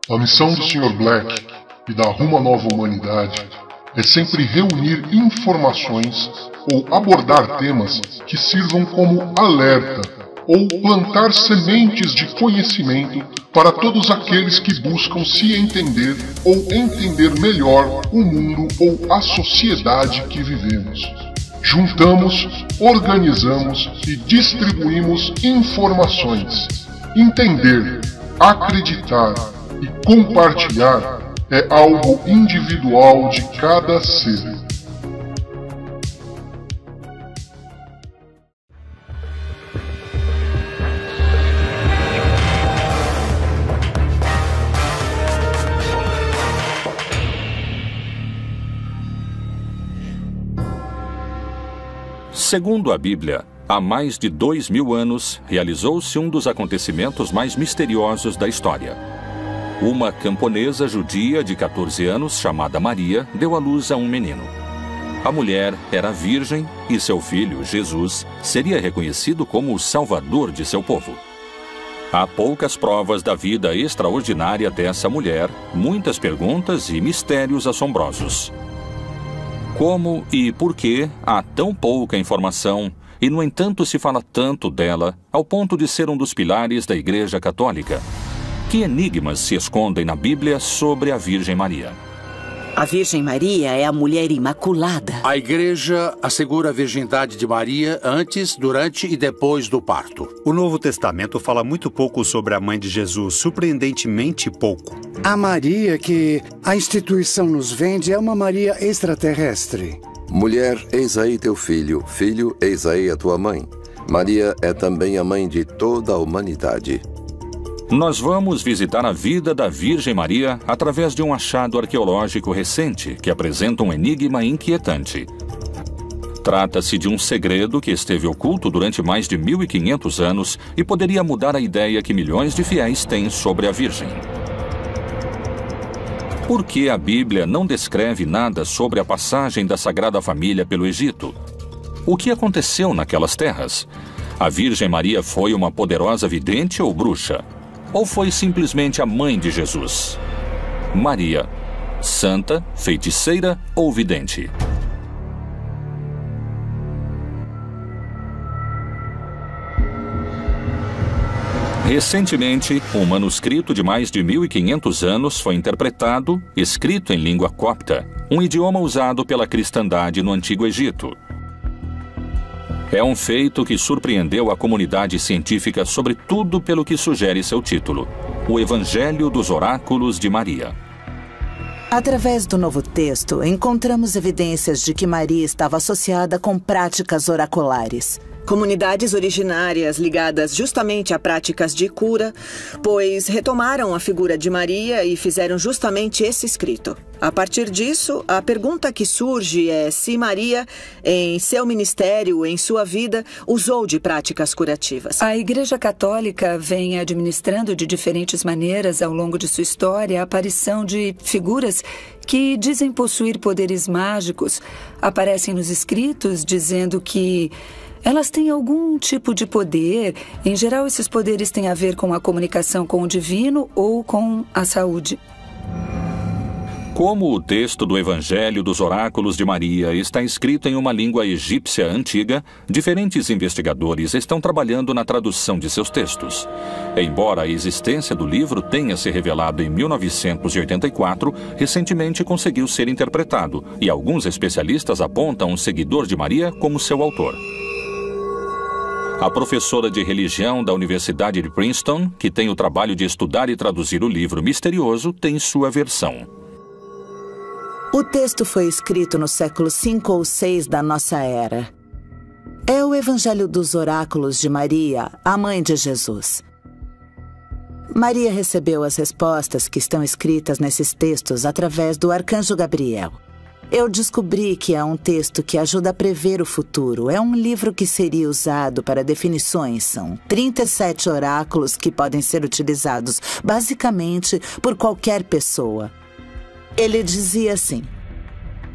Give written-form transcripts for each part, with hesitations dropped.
A missão do Sr. Black e da Rumo à Nova Humanidade é sempre reunir informações ou abordar temas que sirvam como alerta ou plantar sementes de conhecimento para todos aqueles que buscam se entender ou entender melhor o mundo ou a sociedade que vivemos. Juntamos, organizamos e distribuímos informações. Entender, acreditar e compartilhar é algo individual de cada ser. Segundo a Bíblia, há mais de 2000 anos, realizou-se um dos acontecimentos mais misteriosos da história. Uma camponesa judia de 14 anos, chamada Maria, deu à luz a um menino. A mulher era virgem e seu filho, Jesus, seria reconhecido como o salvador de seu povo. Há poucas provas da vida extraordinária dessa mulher, muitas perguntas e mistérios assombrosos. Como e por que há tão pouca informação e, no entanto, se fala tanto dela ao ponto de ser um dos pilares da Igreja Católica? Que enigmas se escondem na Bíblia sobre a Virgem Maria? A Virgem Maria é a mulher imaculada. A Igreja assegura a virgindade de Maria antes, durante e depois do parto. O Novo Testamento fala muito pouco sobre a mãe de Jesus, surpreendentemente pouco. A Maria que a instituição nos vende é uma Maria extraterrestre. Mulher, eis aí teu filho. Filho, eis aí a tua mãe. Maria é também a mãe de toda a humanidade. Nós vamos visitar a vida da Virgem Maria através de um achado arqueológico recente que apresenta um enigma inquietante. Trata-se de um segredo que esteve oculto durante mais de 1500 anos e poderia mudar a ideia que milhões de fiéis têm sobre a Virgem. Por que a Bíblia não descreve nada sobre a passagem da Sagrada Família pelo Egito? O que aconteceu naquelas terras? A Virgem Maria foi uma poderosa vidente ou bruxa? Ou foi simplesmente a mãe de Jesus? Maria, santa, feiticeira ou vidente? Recentemente, um manuscrito de mais de 1500 anos foi interpretado, escrito em língua copta, um idioma usado pela cristandade no Antigo Egito. É um feito que surpreendeu a comunidade científica, sobretudo pelo que sugere seu título: O Evangelho dos Oráculos de Maria. Através do Novo Texto, encontramos evidências de que Maria estava associada com práticas oraculares. Comunidades originárias ligadas justamente a práticas de cura, pois retomaram a figura de Maria e fizeram justamente esse escrito. A partir disso, a pergunta que surge é se Maria, em seu ministério, em sua vida, usou de práticas curativas. A Igreja Católica vem administrando de diferentes maneiras ao longo de sua história a aparição de figuras que dizem possuir poderes mágicos. Aparecem nos escritos dizendo que elas têm algum tipo de poder. Em geral, esses poderes têm a ver com a comunicação com o divino ou com a saúde. Como o texto do Evangelho dos Oráculos de Maria está escrito em uma língua egípcia antiga, diferentes investigadores estão trabalhando na tradução de seus textos. Embora a existência do livro tenha se revelado em 1984, recentemente conseguiu ser interpretado, e alguns especialistas apontam um seguidor de Maria como seu autor. A professora de religião da Universidade de Princeton, que tem o trabalho de estudar e traduzir o livro misterioso, tem sua versão. O texto foi escrito no século V ou VI da nossa era. É o Evangelho dos Oráculos de Maria, a mãe de Jesus. Maria recebeu as respostas que estão escritas nesses textos através do arcanjo Gabriel. Eu descobri que há um texto que ajuda a prever o futuro. É um livro que seria usado para definições. São 37 oráculos que podem ser utilizados, basicamente, por qualquer pessoa. Ele dizia assim: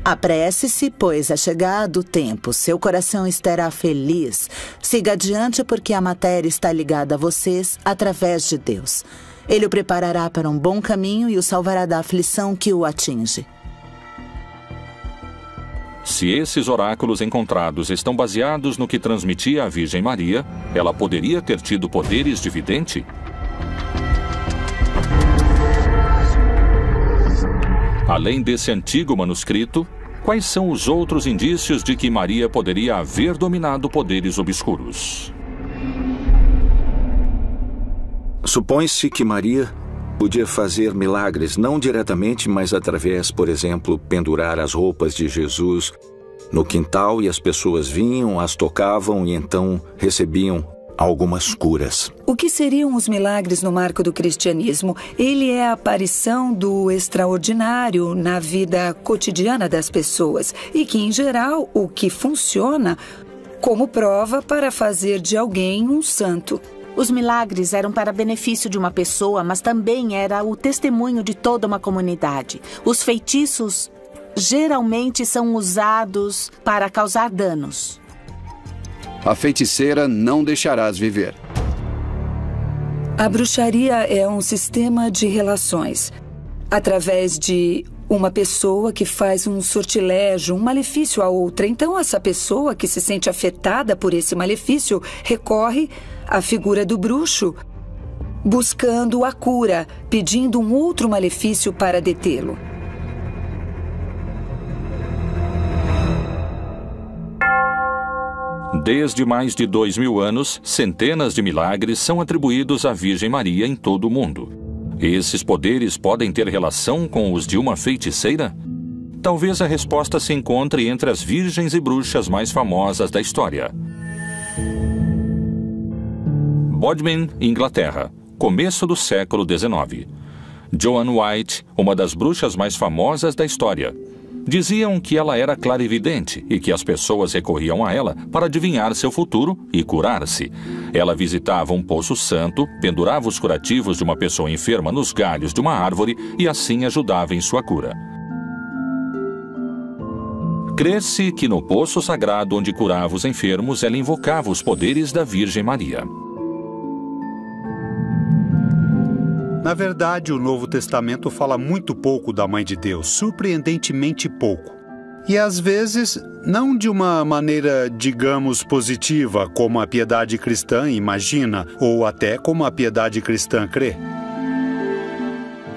apresse-se, pois é chegado o tempo, seu coração estará feliz. Siga adiante, porque a matéria está ligada a vocês através de Deus. Ele o preparará para um bom caminho e o salvará da aflição que o atinge. Se esses oráculos encontrados estão baseados no que transmitia a Virgem Maria, ela poderia ter tido poderes de vidente? Além desse antigo manuscrito, quais são os outros indícios de que Maria poderia haver dominado poderes obscuros? Supõe-se que Maria podia fazer milagres, não diretamente, mas através, por exemplo, pendurar as roupas de Jesus no quintal e as pessoas vinham, as tocavam e então recebiam algumas curas. O que seriam os milagres no marco do cristianismo? Ele é a aparição do extraordinário na vida cotidiana das pessoas e que, em geral, o que funciona como prova para fazer de alguém um santo. Os milagres eram para benefício de uma pessoa, mas também era o testemunho de toda uma comunidade. Os feitiços geralmente são usados para causar danos. A feiticeira não deixarás viver. A bruxaria é um sistema de relações. Através de uma pessoa que faz um sortilégio, um malefício a outra. Então, essa pessoa que se sente afetada por esse malefício recorre à figura do bruxo, buscando a cura, pedindo um outro malefício para detê-lo. Desde mais de 2000 anos, centenas de milagres são atribuídos à Virgem Maria em todo o mundo. Esses poderes podem ter relação com os de uma feiticeira? Talvez a resposta se encontre entre as virgens e bruxas mais famosas da história. Bodmin, Inglaterra, começo do século XIX. Joan White, uma das bruxas mais famosas da história. Diziam que ela era clarividente e que as pessoas recorriam a ela para adivinhar seu futuro e curar-se. Ela visitava um poço santo, pendurava os curativos de uma pessoa enferma nos galhos de uma árvore e assim ajudava em sua cura. Crê-se que no poço sagrado onde curava os enfermos, ela invocava os poderes da Virgem Maria. Na verdade, o Novo Testamento fala muito pouco da Mãe de Deus, surpreendentemente pouco. E às vezes, não de uma maneira, digamos, positiva, como a piedade cristã imagina, ou até como a piedade cristã crê.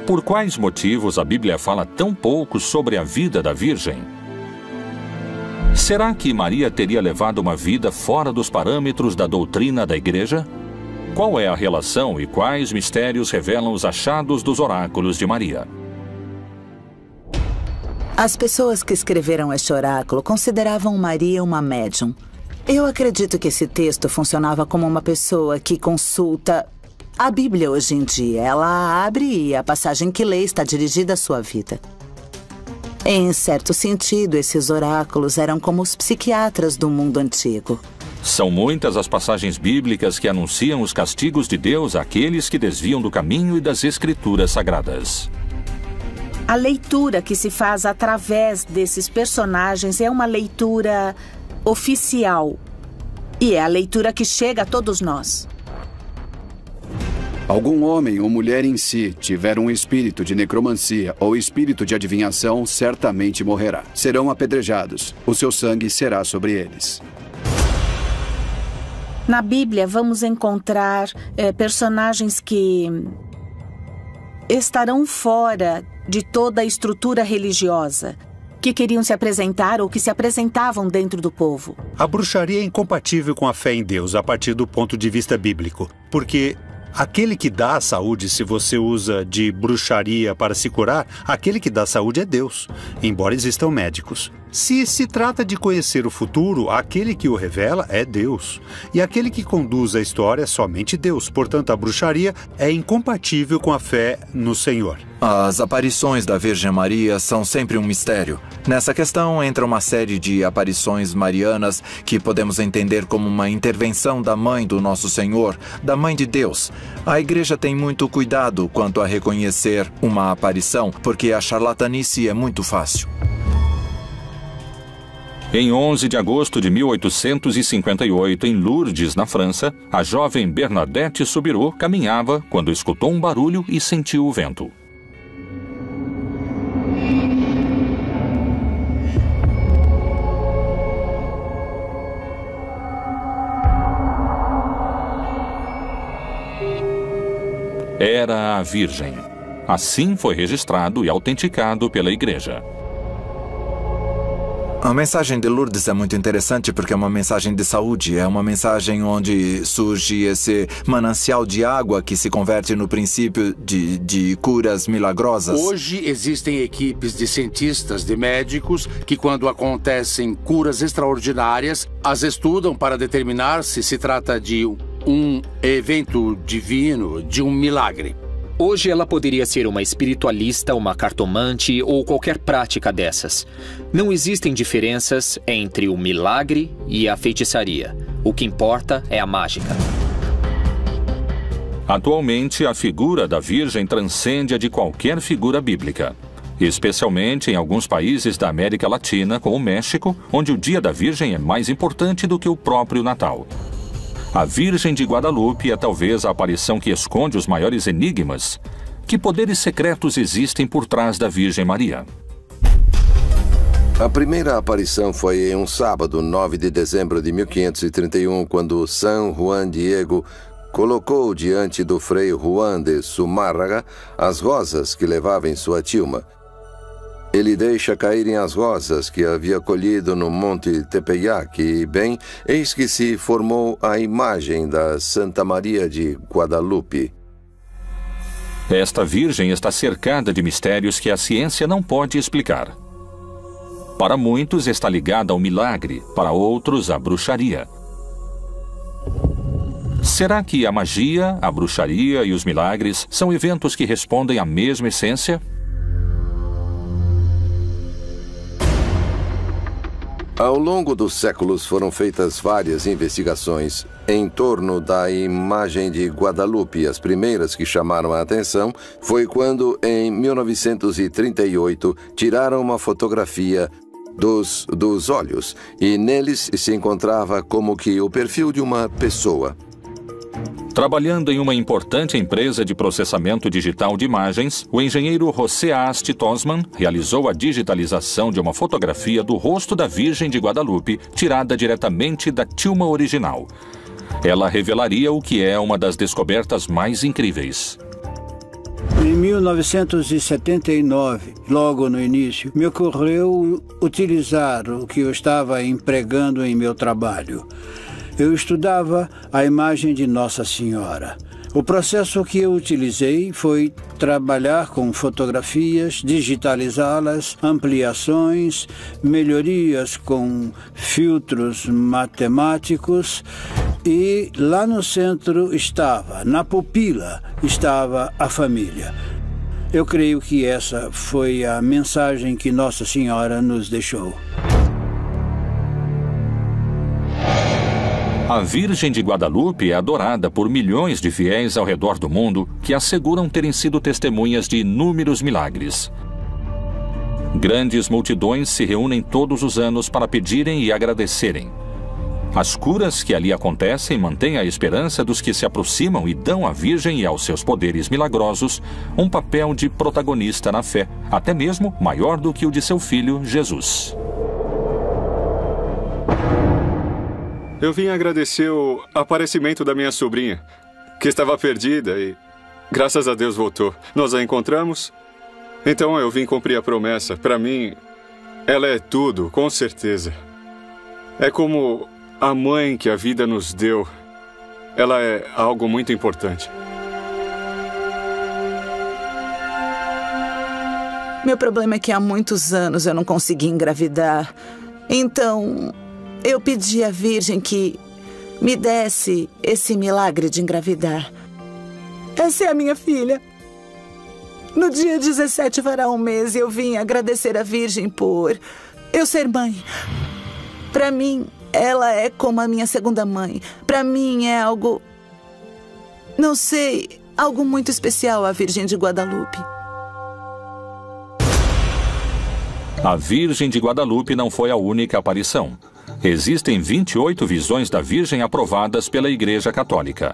Por quais motivos a Bíblia fala tão pouco sobre a vida da Virgem? Será que Maria teria levado uma vida fora dos parâmetros da doutrina da Igreja? Qual é a relação e quais mistérios revelam os achados dos oráculos de Maria? As pessoas que escreveram este oráculo consideravam Maria uma médium. Eu acredito que esse texto funcionava como uma pessoa que consulta a Bíblia hoje em dia. Ela a abre e a passagem que lê está dirigida à sua vida. Em certo sentido, esses oráculos eram como os psiquiatras do mundo antigo. São muitas as passagens bíblicas que anunciam os castigos de Deus àqueles que desviam do caminho e das Escrituras Sagradas. A leitura que se faz através desses personagens é uma leitura oficial. E é a leitura que chega a todos nós. Algum homem ou mulher em si tiver um espírito de necromancia ou espírito de adivinhação, certamente morrerá. Serão apedrejados. O seu sangue será sobre eles. Na Bíblia, vamos encontrar personagens que estarão fora de toda a estrutura religiosa, que queriam se apresentar ou que se apresentavam dentro do povo. A bruxaria é incompatível com a fé em Deus a partir do ponto de vista bíblico, porque aquele que dá a saúde, se você usa de bruxaria para se curar, aquele que dá a saúde é Deus, embora existam médicos. Se se trata de conhecer o futuro, aquele que o revela é Deus. E aquele que conduz a história é somente Deus. Portanto, a bruxaria é incompatível com a fé no Senhor. As aparições da Virgem Maria são sempre um mistério. Nessa questão entra uma série de aparições marianas que podemos entender como uma intervenção da Mãe do Nosso Senhor, da Mãe de Deus. A Igreja tem muito cuidado quanto a reconhecer uma aparição, porque a charlatanice é muito fácil. Em 11 de agosto de 1858, em Lourdes, na França, a jovem Bernadette Soubirous caminhava quando escutou um barulho e sentiu o vento. Era a Virgem. Assim foi registrado e autenticado pela Igreja. A mensagem de Lourdes é muito interessante porque é uma mensagem de saúde, é uma mensagem onde surge esse manancial de água que se converte no princípio de curas milagrosas. Hoje existem equipes de cientistas, de médicos, que quando acontecem curas extraordinárias, as estudam para determinar se trata de um evento divino, de um milagre. Hoje ela poderia ser uma espiritualista, uma cartomante ou qualquer prática dessas. Não existem diferenças entre o milagre e a feitiçaria. O que importa é a mágica. Atualmente, a figura da Virgem transcende a de qualquer figura bíblica, especialmente em alguns países da América Latina, como o México, onde o Dia da Virgem é mais importante do que o próprio Natal. A Virgem de Guadalupe é talvez a aparição que esconde os maiores enigmas. Que poderes secretos existem por trás da Virgem Maria? A primeira aparição foi em um sábado, 9 de dezembro de 1531, quando São Juan Diego colocou diante do frei Juan de Zumárraga as rosas que levava em sua tilma. Ele deixa caírem as rosas que havia colhido no Monte Tepeyac e, bem, eis que se formou a imagem da Santa Maria de Guadalupe. Esta Virgem está cercada de mistérios que a ciência não pode explicar. Para muitos está ligada ao milagre, para outros à bruxaria. Será que a magia, a bruxaria e os milagres são eventos que respondem à mesma essência? Ao longo dos séculos foram feitas várias investigações em torno da imagem de Guadalupe. As primeiras que chamaram a atenção foi quando, em 1938, tiraram uma fotografia dos olhos e neles se encontrava como que o perfil de uma pessoa. Trabalhando em uma importante empresa de processamento digital de imagens, o engenheiro José Asti Tosman realizou a digitalização de uma fotografia do rosto da Virgem de Guadalupe, tirada diretamente da tilma original. Ela revelaria o que é uma das descobertas mais incríveis. Em 1979, logo no início, me ocorreu utilizar o que eu estava empregando em meu trabalho. Eu estudava a imagem de Nossa Senhora. O processo que eu utilizei foi trabalhar com fotografias, digitalizá-las, ampliações, melhorias com filtros matemáticos e lá no centro estava, na pupila, estava a família. Eu creio que essa foi a mensagem que Nossa Senhora nos deixou. A Virgem de Guadalupe é adorada por milhões de fiéis ao redor do mundo que asseguram terem sido testemunhas de inúmeros milagres. Grandes multidões se reúnem todos os anos para pedirem e agradecerem. As curas que ali acontecem mantêm a esperança dos que se aproximam e dão à Virgem e aos seus poderes milagrosos um papel de protagonista na fé, até mesmo maior do que o de seu filho Jesus. Eu vim agradecer o aparecimento da minha sobrinha, que estava perdida e, graças a Deus, voltou. Nós a encontramos, então eu vim cumprir a promessa. Para mim, ela é tudo, com certeza. É como a mãe que a vida nos deu. Ela é algo muito importante. Meu problema é que há muitos anos eu não consegui engravidar. Então, eu pedi à Virgem que me desse esse milagre de engravidar. Essa é a minha filha. No dia 17 fará um mês e eu vim agradecer à Virgem por eu ser mãe. Para mim, ela é como a minha segunda mãe. Para mim é algo, não sei, algo muito especial a Virgem de Guadalupe. A Virgem de Guadalupe não foi a única aparição. Existem 28 visões da Virgem aprovadas pela Igreja Católica.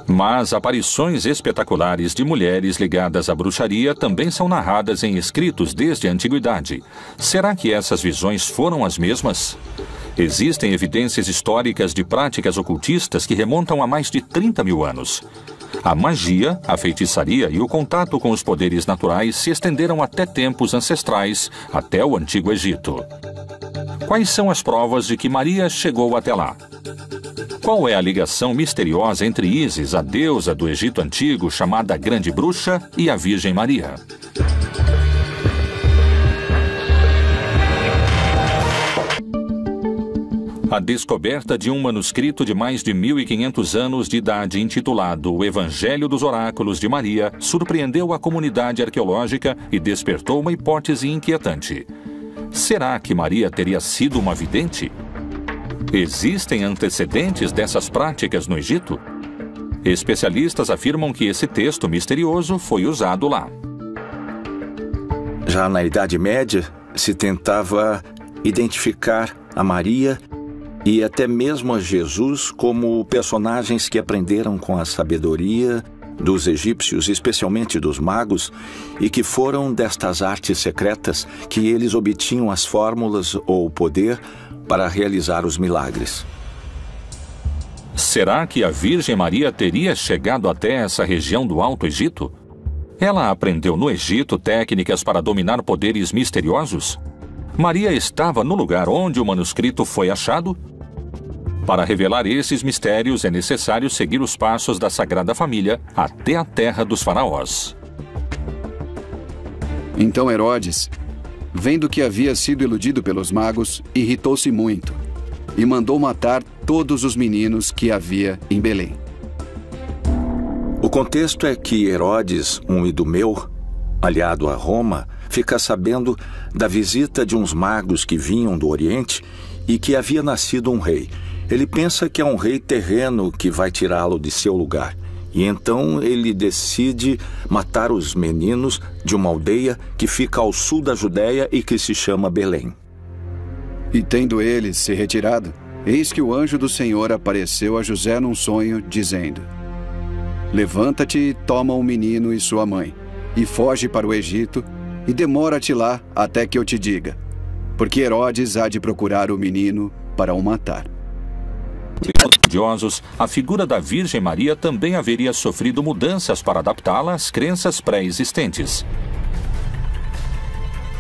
Mas aparições espetaculares de mulheres ligadas à bruxaria também são narradas em escritos desde a antiguidade. Será que essas visões foram as mesmas? Existem evidências históricas de práticas ocultistas que remontam a mais de 30 mil anos. A magia, a feitiçaria e o contato com os poderes naturais se estenderam até tempos ancestrais, até o Antigo Egito. Quais são as provas de que Maria chegou até lá? Qual é a ligação misteriosa entre Ísis, a deusa do Egito Antigo, chamada Grande Bruxa, e a Virgem Maria? A descoberta de um manuscrito de mais de 1.500 anos de idade intitulado O Evangelho dos Oráculos de Maria surpreendeu a comunidade arqueológica e despertou uma hipótese inquietante. Será que Maria teria sido uma vidente? Existem antecedentes dessas práticas no Egito? Especialistas afirmam que esse texto misterioso foi usado lá. Já na Idade Média, se tentava identificar a Maria e até mesmo a Jesus como personagens que aprenderam com a sabedoria dos egípcios, especialmente dos magos, e que foram destas artes secretas que eles obtinham as fórmulas ou o poder para realizar os milagres. Será que a Virgem Maria teria chegado até essa região do Alto Egito? Ela aprendeu no Egito técnicas para dominar poderes misteriosos? Maria estava no lugar onde o manuscrito foi achado? Para revelar esses mistérios, é necessário seguir os passos da Sagrada Família até a terra dos faraós. Então Herodes, vendo que havia sido iludido pelos magos, irritou-se muito e mandou matar todos os meninos que havia em Belém. O contexto é que Herodes, um idumeu, aliado a Roma, fica sabendo da visita de uns magos que vinham do Oriente e que havia nascido um rei. Ele pensa que é um rei terreno que vai tirá-lo de seu lugar. E então ele decide matar os meninos de uma aldeia que fica ao sul da Judéia e que se chama Belém. E tendo ele se retirado, eis que o anjo do Senhor apareceu a José num sonho, dizendo: Levanta-te e toma o menino e sua mãe, e foge para o Egito, e demora-te lá até que eu te diga, porque Herodes há de procurar o menino para o matar. Estudiosos, a figura da Virgem Maria também haveria sofrido mudanças para adaptá-la às crenças pré-existentes.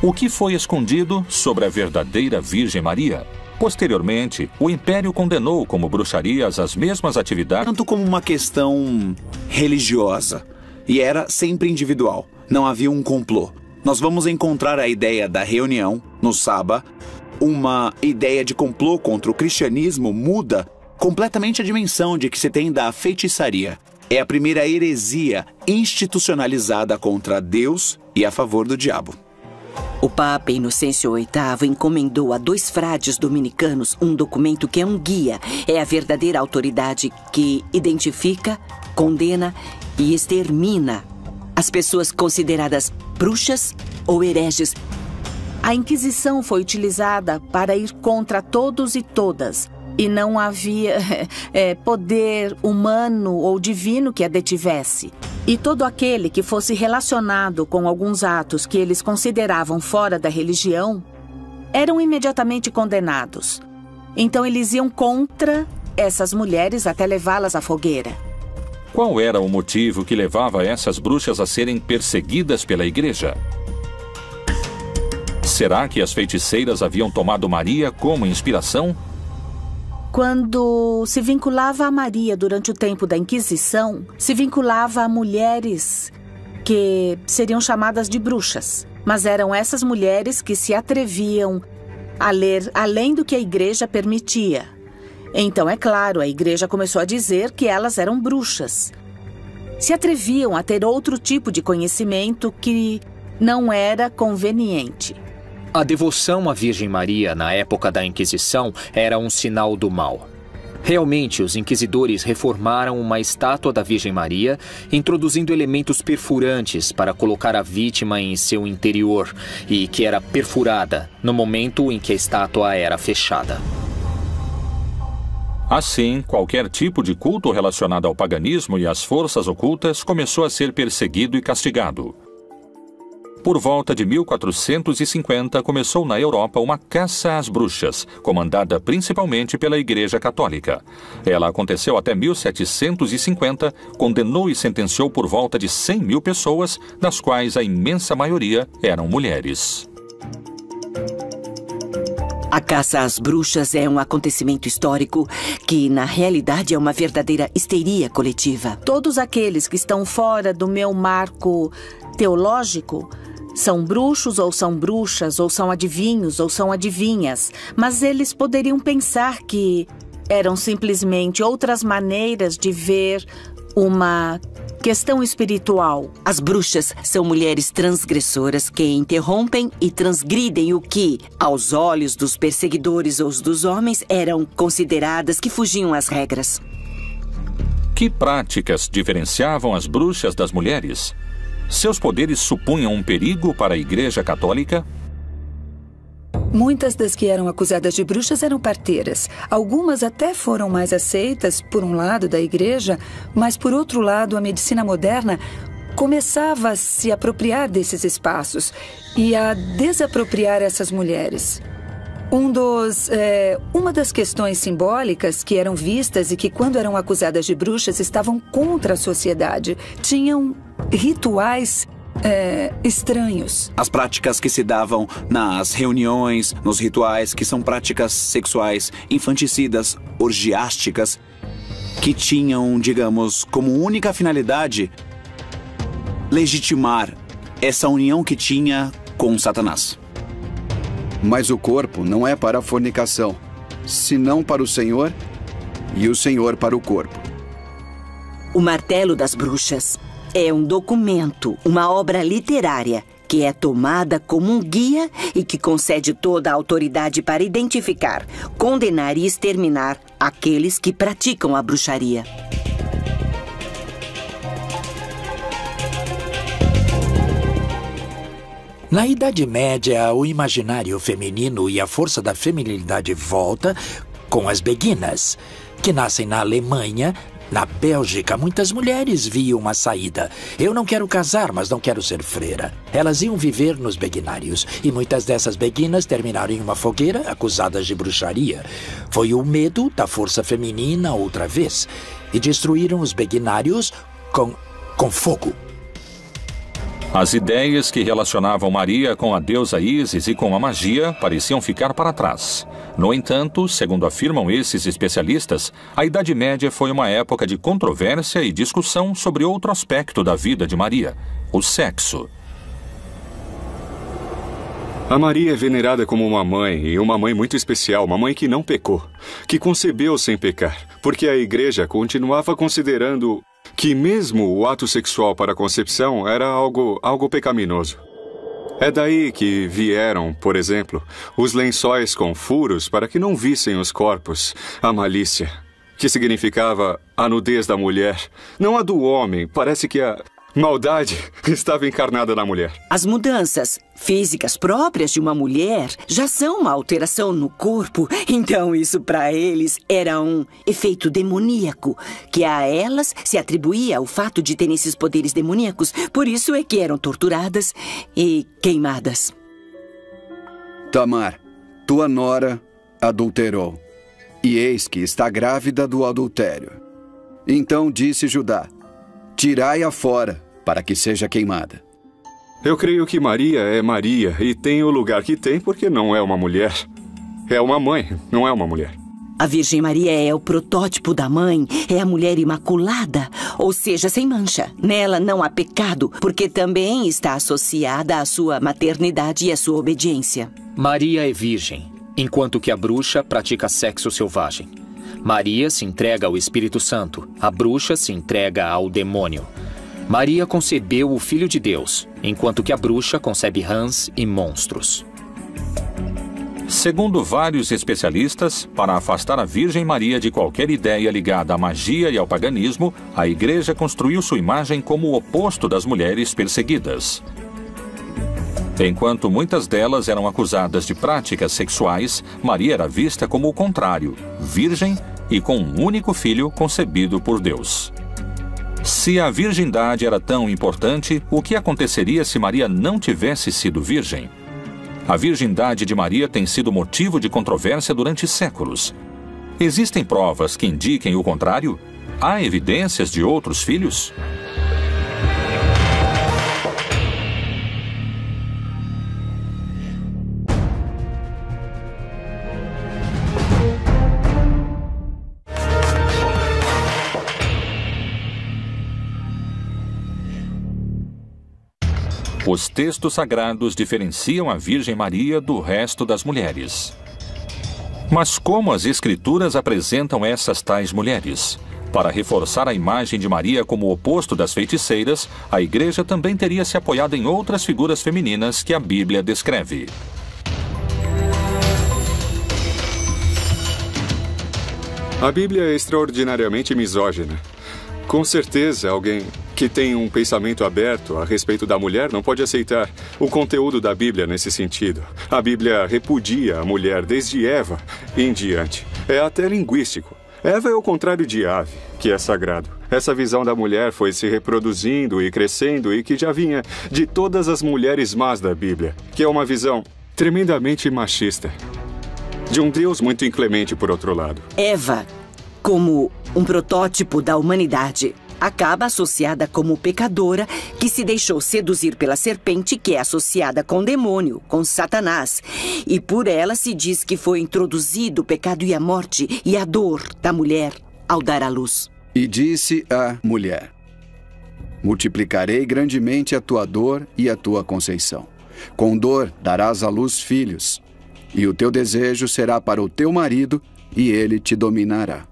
O que foi escondido sobre a verdadeira Virgem Maria? Posteriormente, o Império condenou como bruxarias as mesmas atividades... Tanto como uma questão religiosa, e era sempre individual, não havia um complô. Nós vamos encontrar a ideia da reunião, no Saba, uma ideia de complô contra o cristianismo muda completamente a dimensão de que se tem da feitiçaria. É a primeira heresia institucionalizada contra Deus e a favor do diabo. O Papa Inocêncio VIII encomendou a 2 frades dominicanos um documento que é um guia. É a verdadeira autoridade que identifica, condena e extermina as pessoas consideradas bruxas ou hereges. A Inquisição foi utilizada para ir contra todos e todas. E não havia poder humano ou divino que a detivesse. E todo aquele que fosse relacionado com alguns atos que eles consideravam fora da religião eram imediatamente condenados. Então eles iam contra essas mulheres até levá-las à fogueira. Qual era o motivo que levava essas bruxas a serem perseguidas pela igreja? Será que as feiticeiras haviam tomado Maria como inspiração? Quando se vinculava a Maria durante o tempo da Inquisição, se vinculava a mulheres que seriam chamadas de bruxas. Mas eram essas mulheres que se atreviam a ler além do que a igreja permitia. Então, é claro, a igreja começou a dizer que elas eram bruxas. Se atreviam a ter outro tipo de conhecimento que não era conveniente. A devoção à Virgem Maria na época da Inquisição era um sinal do mal. Realmente, os inquisidores reformaram uma estátua da Virgem Maria, introduzindo elementos perfurantes para colocar a vítima em seu interior e que era perfurada no momento em que a estátua era fechada. Assim, qualquer tipo de culto relacionado ao paganismo e às forças ocultas começou a ser perseguido e castigado. Por volta de 1450, começou na Europa uma caça às bruxas, comandada principalmente pela Igreja Católica. Ela aconteceu até 1750, condenou e sentenciou por volta de 100 mil pessoas, das quais a imensa maioria eram mulheres. A caça às bruxas é um acontecimento histórico que, na realidade, é uma verdadeira histeria coletiva. Todos aqueles que estão fora do meu marco teológico são bruxos ou são bruxas, ou são adivinhos ou são adivinhas, mas eles poderiam pensar que eram simplesmente outras maneiras de ver uma questão espiritual. As bruxas são mulheres transgressoras que interrompem e transgridem o que, aos olhos dos perseguidores ou dos homens, eram consideradas que fugiam às regras. Que práticas diferenciavam as bruxas das mulheres? Seus poderes supunham um perigo para a Igreja Católica? Muitas das que eram acusadas de bruxas eram parteiras. Algumas até foram mais aceitas, por um lado, da igreja, mas, por outro lado, a medicina moderna começava a se apropriar desses espaços e a desapropriar essas mulheres. Uma das questões simbólicas que eram vistas e que, quando eram acusadas de bruxas, estavam contra a sociedade, tinham rituais estranhos. As práticas que se davam nas reuniões, nos rituais, que são práticas sexuais infanticidas, orgiásticas, que tinham, digamos, como única finalidade legitimar essa união que tinha com Satanás. Mas o corpo não é para a fornicação, senão para o Senhor e o Senhor para o corpo. O Martelo das Bruxas é um documento, uma obra literária, que é tomada como um guia e que concede toda a autoridade para identificar, condenar e exterminar aqueles que praticam a bruxaria. Na Idade Média, o imaginário feminino e a força da feminilidade volta com as beguinas, que nascem na Alemanha. Na Bélgica, muitas mulheres viam uma saída. Eu não quero casar, mas não quero ser freira. Elas iam viver nos beguinários, e muitas dessas beguinas terminaram em uma fogueira acusadas de bruxaria. Foi o medo da força feminina outra vez, e destruíram os beguinários com fogo. As ideias que relacionavam Maria com a deusa Ísis e com a magia pareciam ficar para trás. No entanto, segundo afirmam esses especialistas, a Idade Média foi uma época de controvérsia e discussão sobre outro aspecto da vida de Maria, o sexo. A Maria é venerada como uma mãe, e uma mãe muito especial, uma mãe que não pecou, que concebeu sem pecar, porque a Igreja continuava considerando que mesmo o ato sexual para a concepção era algo pecaminoso. É daí que vieram, por exemplo, os lençóis com furos para que não vissem os corpos, a malícia, que significava a nudez da mulher, não a do homem. Parece que a maldade estava encarnada na mulher. As mudanças físicas próprias de uma mulher já são uma alteração no corpo. Então isso para eles era um efeito demoníaco, que a elas se atribuía o fato de terem esses poderes demoníacos. Por isso é que eram torturadas e queimadas. Tamar, tua nora adulterou, e eis que está grávida do adultério. Então disse Judá: tirai-a fora, para que seja queimada. Eu creio que Maria é Maria e tem o lugar que tem porque não é uma mulher. É uma mãe, não é uma mulher. A Virgem Maria é o protótipo da mãe, é a mulher imaculada, ou seja, sem mancha. Nela não há pecado, porque também está associada à sua maternidade e à sua obediência. Maria é virgem, enquanto que a bruxa pratica sexo selvagem. Maria se entrega ao Espírito Santo, a bruxa se entrega ao demônio. Maria concebeu o Filho de Deus, enquanto que a bruxa concebe rãs e monstros. Segundo vários especialistas, para afastar a Virgem Maria de qualquer ideia ligada à magia e ao paganismo, a Igreja construiu sua imagem como o oposto das mulheres perseguidas. Enquanto muitas delas eram acusadas de práticas sexuais, Maria era vista como o contrário, virgem e com um único filho concebido por Deus. Se a virgindade era tão importante, o que aconteceria se Maria não tivesse sido virgem? A virgindade de Maria tem sido motivo de controvérsia durante séculos. Existem provas que indiquem o contrário? Há evidências de outros filhos? Os textos sagrados diferenciam a Virgem Maria do resto das mulheres. Mas como as Escrituras apresentam essas tais mulheres? Para reforçar a imagem de Maria como o oposto das feiticeiras, a Igreja também teria se apoiado em outras figuras femininas que a Bíblia descreve. A Bíblia é extraordinariamente misógina. Com certeza, alguém que tem um pensamento aberto a respeito da mulher não pode aceitar o conteúdo da Bíblia nesse sentido. A Bíblia repudia a mulher desde Eva em diante. É até linguístico. Eva é o contrário de ave, que é sagrado. Essa visão da mulher foi se reproduzindo e crescendo e que já vinha de todas as mulheres más da Bíblia, que é uma visão tremendamente machista. De um Deus muito inclemente, por outro lado. Eva, como um protótipo da humanidade, acaba associada como pecadora que se deixou seduzir pela serpente, que é associada com o demônio, com Satanás. E por ela se diz que foi introduzido o pecado e a morte e a dor da mulher ao dar à luz. E disse a mulher: multiplicarei grandemente a tua dor e a tua conceição. Com dor darás à luz filhos, e o teu desejo será para o teu marido, e ele te dominará.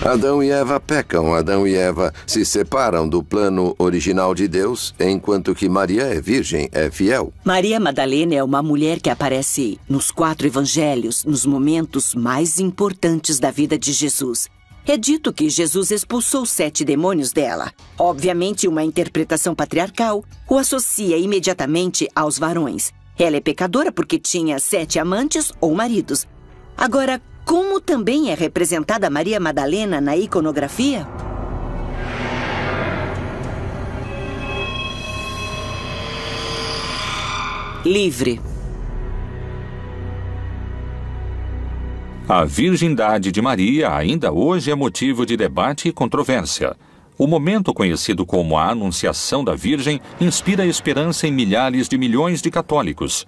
Adão e Eva pecam. Adão e Eva se separam do plano original de Deus, enquanto que Maria é virgem, é fiel. Maria Madalena é uma mulher que aparece nos 4 evangelhos, nos momentos mais importantes da vida de Jesus. É dito que Jesus expulsou 7 demônios dela. Obviamente, uma interpretação patriarcal o associa imediatamente aos varões. Ela é pecadora porque tinha 7 amantes ou maridos. Agora, como também é representada Maria Madalena na iconografia? Livre. A virgindade de Maria ainda hoje é motivo de debate e controvérsia. O momento conhecido como a Anunciação da Virgem inspira esperança em milhares de milhões de católicos,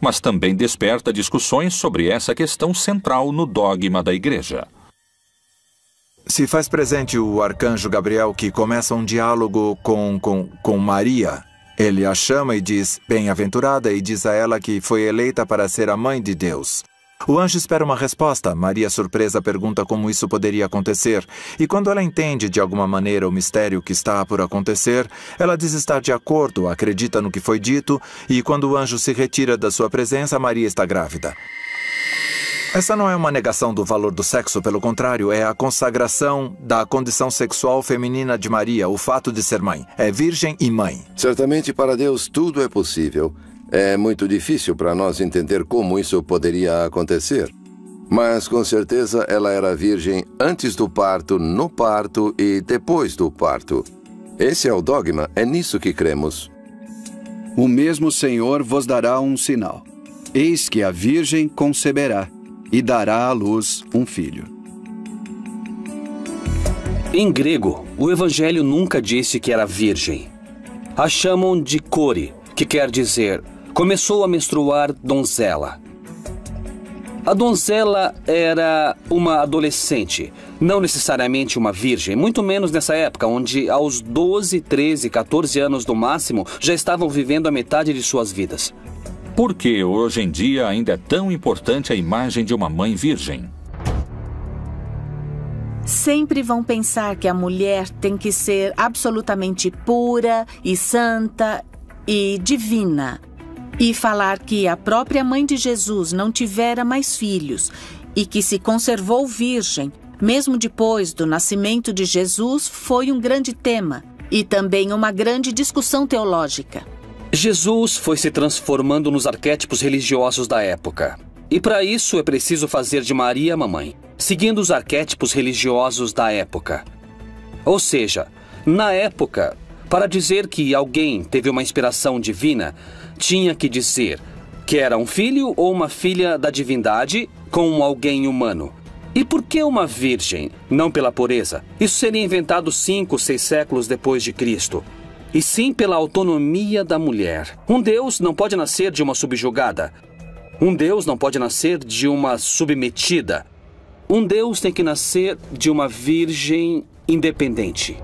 mas também desperta discussões sobre essa questão central no dogma da Igreja. Se faz presente o arcanjo Gabriel, que começa um diálogo com Maria. Ele a chama e diz, bem-aventurada, e diz a ela que foi eleita para ser a mãe de Deus. O anjo espera uma resposta. Maria, surpresa, pergunta como isso poderia acontecer. E quando ela entende de alguma maneira o mistério que está por acontecer, ela diz estar de acordo, acredita no que foi dito, e quando o anjo se retira da sua presença, Maria está grávida. Essa não é uma negação do valor do sexo, pelo contrário, é a consagração da condição sexual feminina de Maria, o fato de ser mãe. É virgem e mãe. Certamente para Deus tudo é possível. É muito difícil para nós entender como isso poderia acontecer. Mas, com certeza, ela era virgem antes do parto, no parto e depois do parto. Esse é o dogma, é nisso que cremos. O mesmo Senhor vos dará um sinal. Eis que a virgem conceberá e dará à luz um filho. Em grego, o Evangelho nunca disse que era virgem. A chamam de kore, que quer dizer... começou a menstruar donzela. A donzela era uma adolescente, não necessariamente uma virgem, muito menos nessa época, onde aos 12, 13, 14 anos no máximo, já estavam vivendo a metade de suas vidas. Por que hoje em dia ainda é tão importante a imagem de uma mãe virgem? Sempre vão pensar que a mulher tem que ser absolutamente pura e santa e divina. E falar que a própria mãe de Jesus não tivera mais filhos e que se conservou virgem, mesmo depois do nascimento de Jesus, foi um grande tema e também uma grande discussão teológica. Jesus foi se transformando nos arquétipos religiosos da época. E para isso é preciso fazer de Maria a mamãe, seguindo os arquétipos religiosos da época. Ou seja, na época, para dizer que alguém teve uma inspiração divina, tinha que dizer que era um filho ou uma filha da divindade com alguém humano. E por que uma virgem? Não pela pureza. Isso seria inventado 5 ou 6 séculos depois de Cristo. E sim pela autonomia da mulher. Um Deus não pode nascer de uma subjugada. Um Deus não pode nascer de uma submetida. Um Deus tem que nascer de uma virgem independente.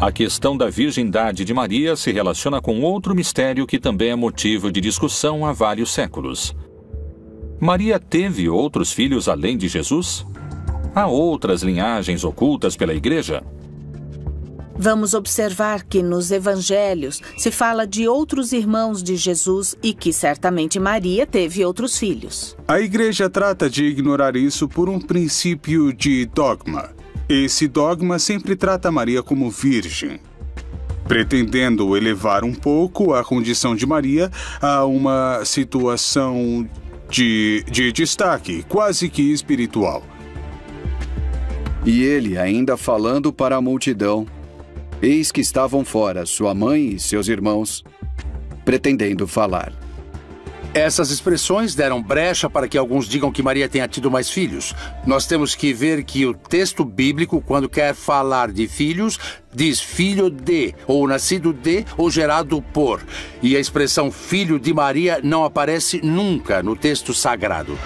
A questão da virgindade de Maria se relaciona com outro mistério que também é motivo de discussão há vários séculos. Maria teve outros filhos além de Jesus? Há outras linhagens ocultas pela Igreja? Vamos observar que nos evangelhos se fala de outros irmãos de Jesus e que certamente Maria teve outros filhos. A Igreja trata de ignorar isso por um princípio de dogma. Esse dogma sempre trata Maria como virgem, pretendendo elevar um pouco a condição de Maria a uma situação de destaque, quase que espiritual. E ele, ainda falando para a multidão, eis que estavam fora sua mãe e seus irmãos, pretendendo falar. Essas expressões deram brecha para que alguns digam que Maria tenha tido mais filhos. Nós temos que ver que o texto bíblico, quando quer falar de filhos, diz filho de, ou nascido de, ou gerado por. E a expressão filho de Maria não aparece nunca no texto sagrado.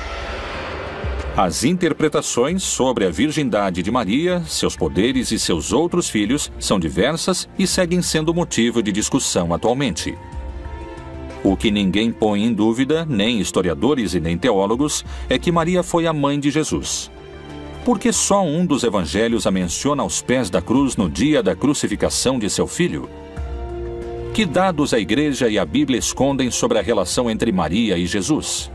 As interpretações sobre a virgindade de Maria, seus poderes e seus outros filhos são diversas e seguem sendo motivo de discussão atualmente. O que ninguém põe em dúvida, nem historiadores e nem teólogos, é que Maria foi a mãe de Jesus. Porque só um dos evangelhos a menciona aos pés da cruz no dia da crucificação de seu filho? Que dados a Igreja e a Bíblia escondem sobre a relação entre Maria e Jesus?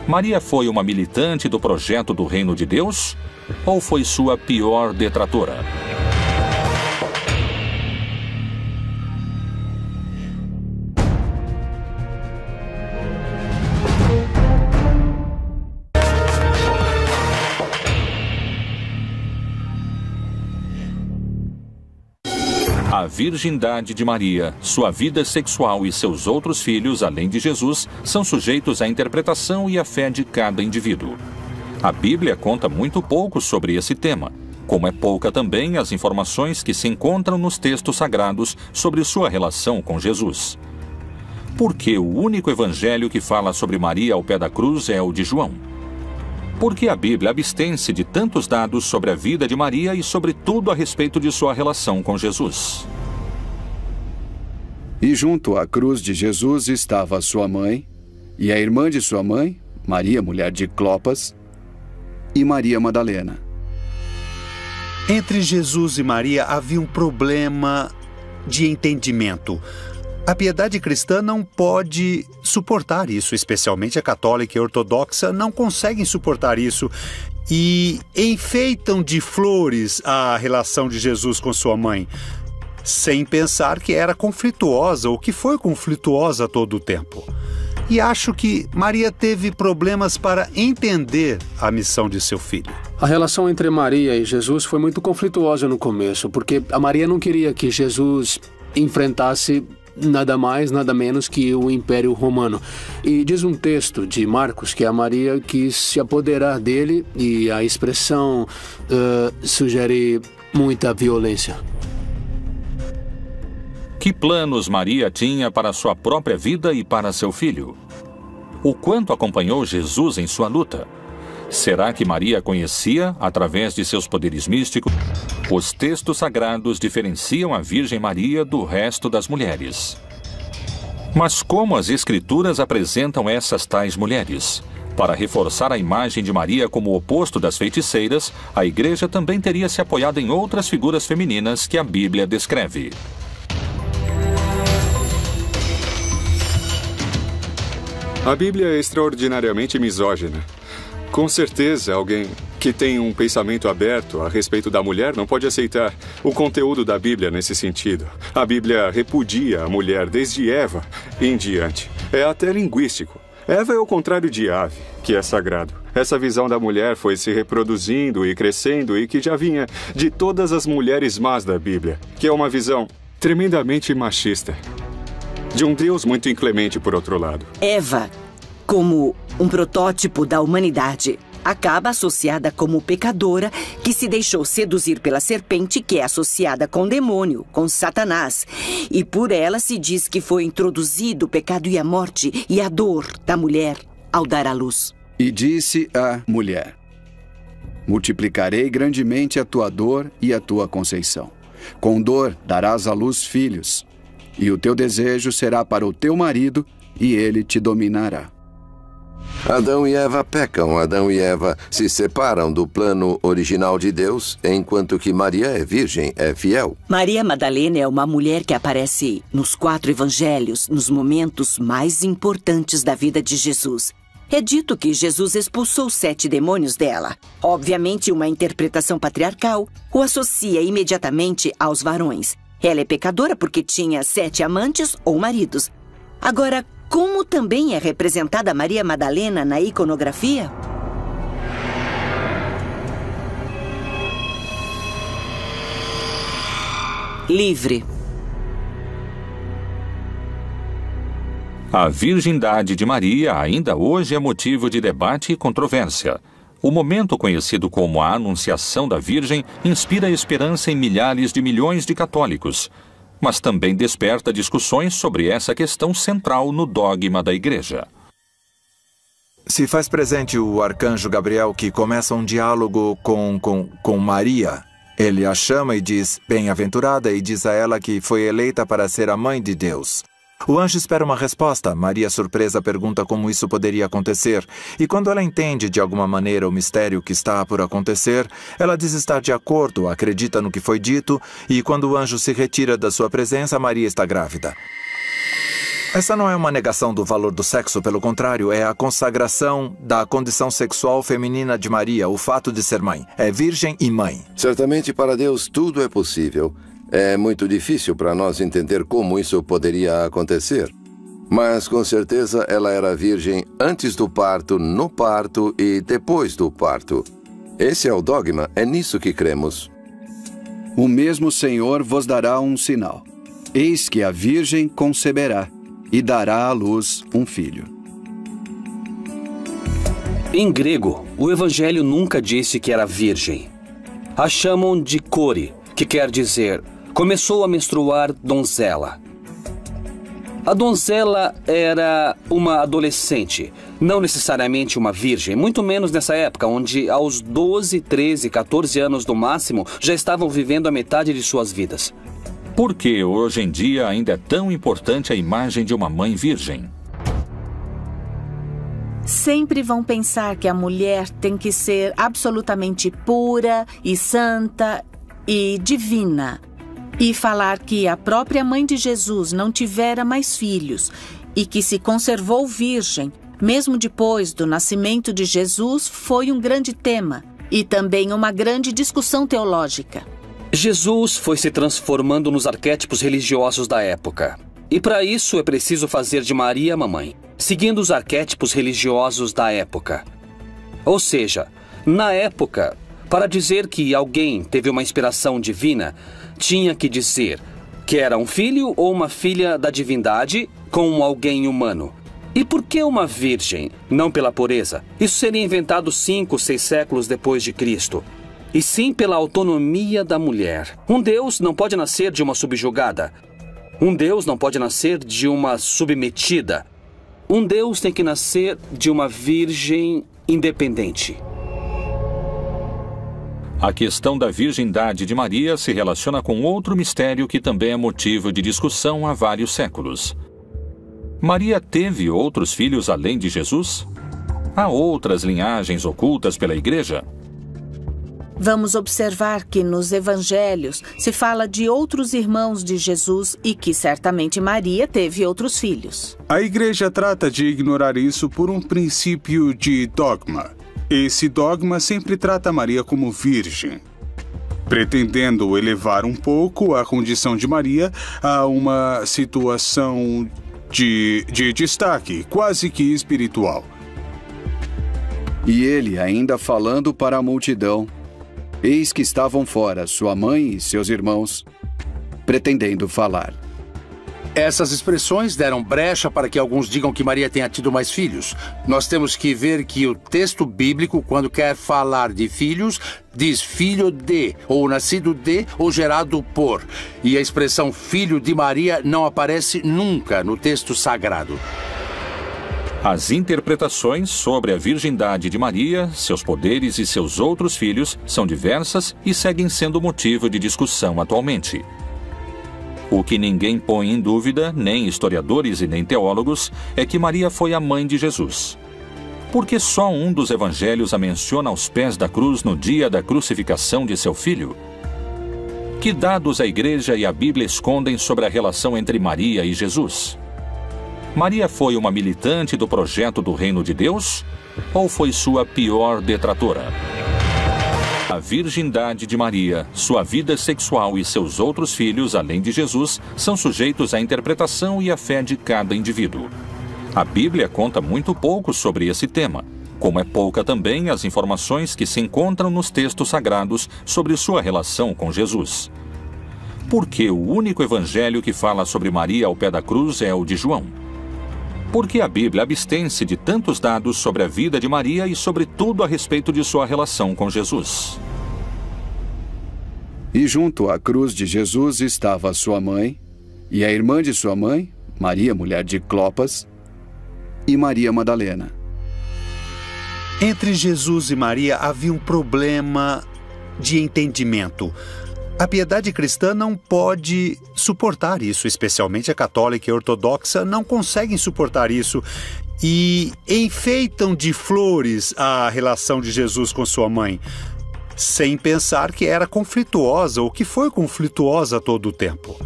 Maria foi uma militante do projeto do Reino de Deus ou foi sua pior detratora? A virgindade de Maria, sua vida sexual e seus outros filhos, além de Jesus, são sujeitos à interpretação e à fé de cada indivíduo. A Bíblia conta muito pouco sobre esse tema, como é pouca também as informações que se encontram nos textos sagrados sobre sua relação com Jesus. Porque o único evangelho que fala sobre Maria ao pé da cruz é o de João? Porque a Bíblia abstém-se de tantos dados sobre a vida de Maria e sobre tudo a respeito de sua relação com Jesus. E junto à cruz de Jesus estava sua mãe, e a irmã de sua mãe, Maria, mulher de Clopas, e Maria Madalena. Entre Jesus e Maria havia um problema de entendimento. A piedade cristã não pode suportar isso, especialmente a católica e a ortodoxa não conseguem suportar isso e enfeitam de flores a relação de Jesus com sua mãe, sem pensar que era conflituosa ou que foi conflituosa todo o tempo. E acho que Maria teve problemas para entender a missão de seu filho. A relação entre Maria e Jesus foi muito conflituosa no começo, porque a Maria não queria que Jesus enfrentasse nada mais, nada menos que o Império Romano. E diz um texto de Marcos que a Maria quis se apoderar dele e a expressão sugere muita violência. Que planos Maria tinha para sua própria vida e para seu filho? O quanto acompanhou Jesus em sua luta? Será que Maria conhecia, através de seus poderes místicos, os textos sagrados diferenciam a Virgem Maria do resto das mulheres? Mas como as Escrituras apresentam essas tais mulheres? Para reforçar a imagem de Maria como o oposto das feiticeiras, a Igreja também teria se apoiado em outras figuras femininas que a Bíblia descreve. A Bíblia é extraordinariamente misógina. Com certeza, alguém que tem um pensamento aberto a respeito da mulher não pode aceitar o conteúdo da Bíblia nesse sentido. A Bíblia repudia a mulher desde Eva em diante. É até linguístico. Eva é o contrário de ave, que é sagrado. Essa visão da mulher foi se reproduzindo e crescendo e que já vinha de todas as mulheres más da Bíblia, que é uma visão tremendamente machista. De um Deus muito inclemente, por outro lado. Eva, como um protótipo da humanidade, acaba associada como pecadora que se deixou seduzir pela serpente, que é associada com o demônio, com Satanás. E por ela se diz que foi introduzido o pecado e a morte e a dor da mulher ao dar à luz. E disse a mulher: multiplicarei grandemente a tua dor e a tua conceição. Com dor darás à luz filhos, e o teu desejo será para o teu marido, e ele te dominará. Adão e Eva pecam. Adão e Eva se separam do plano original de Deus, enquanto que Maria é virgem, é fiel. Maria Madalena é uma mulher que aparece nos 4 evangelhos, nos momentos mais importantes da vida de Jesus. É dito que Jesus expulsou 7 demônios dela. Obviamente, uma interpretação patriarcal o associa imediatamente aos varões. Ela é pecadora porque tinha 7 amantes ou maridos. Agora, como também é representada Maria Madalena na iconografia? Livre. A virgindade de Maria ainda hoje é motivo de debate e controvérsia. O momento conhecido como a Anunciação da Virgem inspira esperança em milhares de milhões de católicos, mas também desperta discussões sobre essa questão central no dogma da Igreja. Se faz presente o arcanjo Gabriel, que começa um diálogo com Maria. Ele a chama e diz, bem-aventurada, e diz a ela que foi eleita para ser a mãe de Deus. O anjo espera uma resposta. Maria, surpresa, pergunta como isso poderia acontecer. E quando ela entende de alguma maneira o mistério que está por acontecer, ela diz estar de acordo, acredita no que foi dito, e quando o anjo se retira da sua presença, Maria está grávida. Essa não é uma negação do valor do sexo, pelo contrário, é a consagração da condição sexual feminina de Maria, o fato de ser mãe. É virgem e mãe. Certamente para Deus tudo é possível. É muito difícil para nós entender como isso poderia acontecer. Mas, com certeza, ela era virgem antes do parto, no parto e depois do parto. Esse é o dogma, é nisso que cremos. O mesmo Senhor vos dará um sinal. Eis que a virgem conceberá e dará à luz um filho. Em grego, o evangelho nunca disse que era virgem. A chamam de Cori, que quer dizer, começou a menstruar donzela. A donzela era uma adolescente, não necessariamente uma virgem, muito menos nessa época, onde aos 12, 13, 14 anos no máximo, já estavam vivendo a metade de suas vidas. Por que hoje em dia ainda é tão importante a imagem de uma mãe virgem? Sempre vão pensar que a mulher tem que ser absolutamente pura e santa e divina. E falar que a própria mãe de Jesus não tivera mais filhos e que se conservou virgem, mesmo depois do nascimento de Jesus, foi um grande tema e também uma grande discussão teológica. Jesus foi se transformando nos arquétipos religiosos da época. E para isso é preciso fazer de Maria mamãe, seguindo os arquétipos religiosos da época. Ou seja, na época, para dizer que alguém teve uma inspiração divina, tinha que dizer que era um filho ou uma filha da divindade com alguém humano. E por que uma virgem? Não pela pureza. Isso seria inventado 5, 6 séculos depois de Cristo. E sim pela autonomia da mulher. Um Deus não pode nascer de uma subjugada. Um Deus não pode nascer de uma submetida. Um Deus tem que nascer de uma virgem independente. A questão da virgindade de Maria se relaciona com outro mistério que também é motivo de discussão há vários séculos. Maria teve outros filhos além de Jesus? Há outras linhagens ocultas pela Igreja? Vamos observar que nos evangelhos se fala de outros irmãos de Jesus e que certamente Maria teve outros filhos. A igreja trata de ignorar isso por um princípio de dogma. Esse dogma sempre trata Maria como virgem, pretendendo elevar um pouco a condição de Maria a uma situação de destaque, quase que espiritual. E ele, ainda falando para a multidão, eis que estavam fora sua mãe e seus irmãos, pretendendo falar. Essas expressões deram brecha para que alguns digam que Maria tenha tido mais filhos. Nós temos que ver que o texto bíblico, quando quer falar de filhos, diz filho de, ou nascido de, ou gerado por. E a expressão filho de Maria não aparece nunca no texto sagrado. As interpretações sobre a virgindade de Maria, seus poderes e seus outros filhos são diversas e seguem sendo motivo de discussão atualmente. O que ninguém põe em dúvida, nem historiadores e nem teólogos, é que Maria foi a mãe de Jesus. Porque só um dos evangelhos a menciona aos pés da cruz no dia da crucificação de seu filho? Que dados a Igreja e a Bíblia escondem sobre a relação entre Maria e Jesus? Maria foi uma militante do projeto do Reino de Deus ou foi sua pior detratora? A virgindade de Maria, sua vida sexual e seus outros filhos, além de Jesus, são sujeitos à interpretação e à fé de cada indivíduo. A Bíblia conta muito pouco sobre esse tema, como é pouca também as informações que se encontram nos textos sagrados sobre sua relação com Jesus. Por que o único evangelho que fala sobre Maria ao pé da cruz é o de João? Porque a Bíblia abstém-se de tantos dados sobre a vida de Maria e sobre tudo a respeito de sua relação com Jesus. E junto à cruz de Jesus estava sua mãe, e a irmã de sua mãe, Maria, mulher de Clopas, e Maria Madalena. Entre Jesus e Maria havia um problema de entendimento. A piedade cristã não pode suportar isso, especialmente a católica e ortodoxa não conseguem suportar isso e enfeitam de flores a relação de Jesus com sua mãe, sem pensar que era conflituosa ou que foi conflituosa todo o tempo.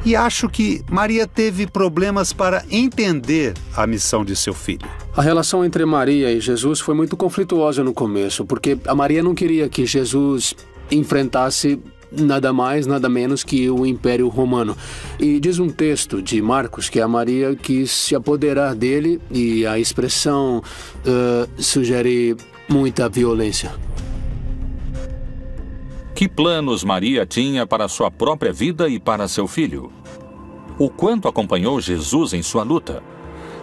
E acho que Maria teve problemas para entender a missão de seu filho. A relação entre Maria e Jesus foi muito conflituosa no começo, porque a Maria não queria que Jesus enfrentasse nada mais, nada menos que o Império Romano. E diz um texto de Marcos que a Maria quis se apoderar dele e a expressão sugere muita violência. Que planos Maria tinha para sua própria vida e para seu filho? O quanto acompanhou Jesus em sua luta?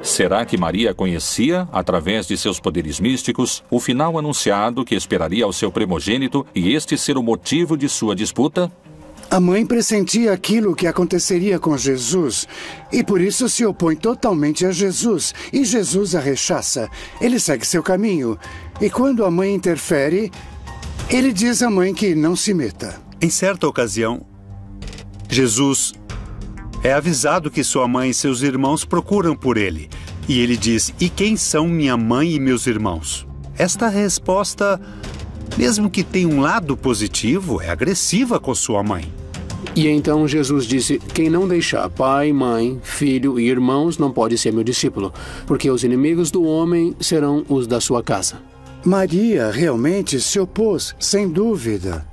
Será que Maria conhecia, através de seus poderes místicos, o final anunciado que esperaria ao seu primogênito e este ser o motivo de sua disputa? A mãe pressentia aquilo que aconteceria com Jesus e por isso se opõe totalmente a Jesus. E Jesus a rechaça. Ele segue seu caminho. E quando a mãe interfere, ele diz à mãe que não se meta. Em certa ocasião, Jesus é avisado que sua mãe e seus irmãos procuram por ele. E ele diz, e quem são minha mãe e meus irmãos? Esta resposta, mesmo que tenha um lado positivo, é agressiva com sua mãe. E então Jesus disse, quem não deixar pai, mãe, filho e irmãos não pode ser meu discípulo, porque os inimigos do homem serão os da sua casa. Maria realmente se opôs, sem dúvida.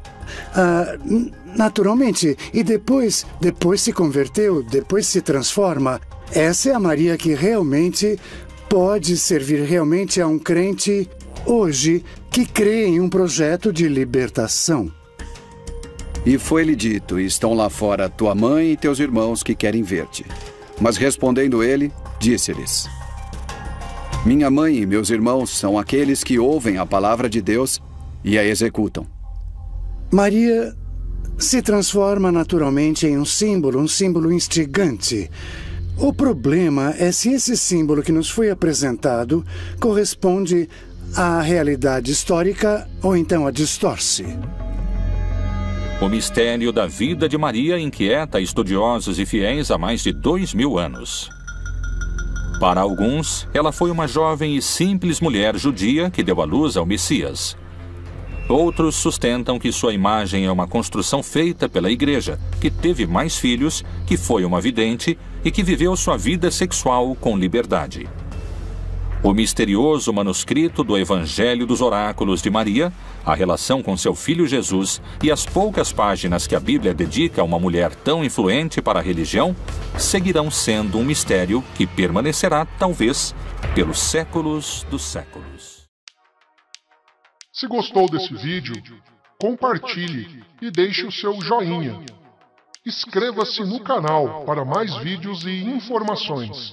Naturalmente, e depois se converteu, depois se transforma. Essa é a Maria que realmente pode servir realmente a um crente hoje que crê em um projeto de libertação. E foi-lhe dito, estão lá fora tua mãe e teus irmãos que querem ver-te. Mas respondendo ele, disse-lhes, minha mãe e meus irmãos são aqueles que ouvem a palavra de Deus e a executam. Maria se transforma naturalmente em um símbolo instigante. O problema é se esse símbolo que nos foi apresentado corresponde à realidade histórica ou então a distorce. O mistério da vida de Maria inquieta estudiosos e fiéis há mais de 2000 anos. Para alguns, ela foi uma jovem e simples mulher judia que deu à luz ao Messias. Outros sustentam que sua imagem é uma construção feita pela igreja, que teve mais filhos, que foi uma vidente e que viveu sua vida sexual com liberdade. O misterioso manuscrito do Evangelho dos Oráculos de Maria, a relação com seu filho Jesus e as poucas páginas que a Bíblia dedica a uma mulher tão influente para a religião, seguirão sendo um mistério que permanecerá, talvez, pelos séculos dos séculos. Se gostou desse vídeo, compartilhe e deixe o seu joinha. Inscreva-se no canal para mais vídeos e informações.